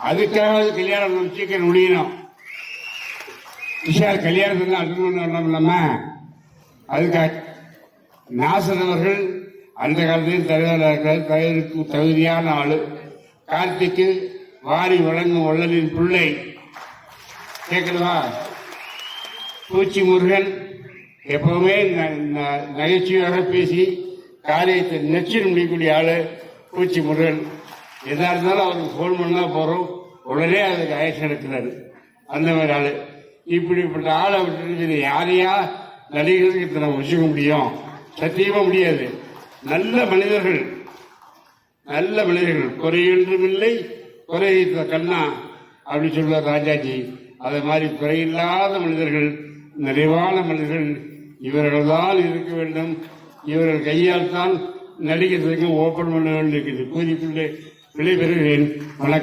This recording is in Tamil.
அதுக்காக கல்யாணம் சீக்கிரம் முடியணும். விஷால் கல்யாணத்துக்கு அட்டன் பண்ண இல்லாம அதுக்காக நாசர் அவர்கள் அந்த காலத்தில் தலைவருக்கு தகுதியான ஆளு. கார்த்திக்கு வாரி வழங்கும் வள்ளலின் பிள்ளை கேட்கலவா? பூச்சி முருகன் எப்பவுமே நகைச்சுவையாக பேசி காரியத்தை நெச்சில் முடியக்கூடிய ஆளு பூச்சி முருகன். எதா இருந்தாலும் அவருக்கு போன் பண்ணா போறோம், உடனே அதுக்கு ஆக்ஷன் எடுக்கிறாரு. அந்த மாதிரி ஆளு. இப்படிப்பட்ட ஆளை விட்டு யாரையா நடிகர்களுக்கு நம்ம வச்சுக்க முடியும்? சத்தியமா முடியாது. நல்ல மனிதர்கள், நல்ல மனிதர்கள், குறையொன்றும் இல்லை, குறை கண்ணா அப்படி சொல்வார் ராஜாஜி. அது மாதிரி குறையில்லாத மனிதர்கள், நிறைவான மனிதர்கள் இவர்கள் தான் இருக்க வேண்டும். இவர்கள் கையால் தான் நடிகர்களுக்கு ஓபன் பண்ண வேண்டியிருக்கிறது. கூறிக்கொண்டு விடைபெறுகிறேன். வணக்கம்.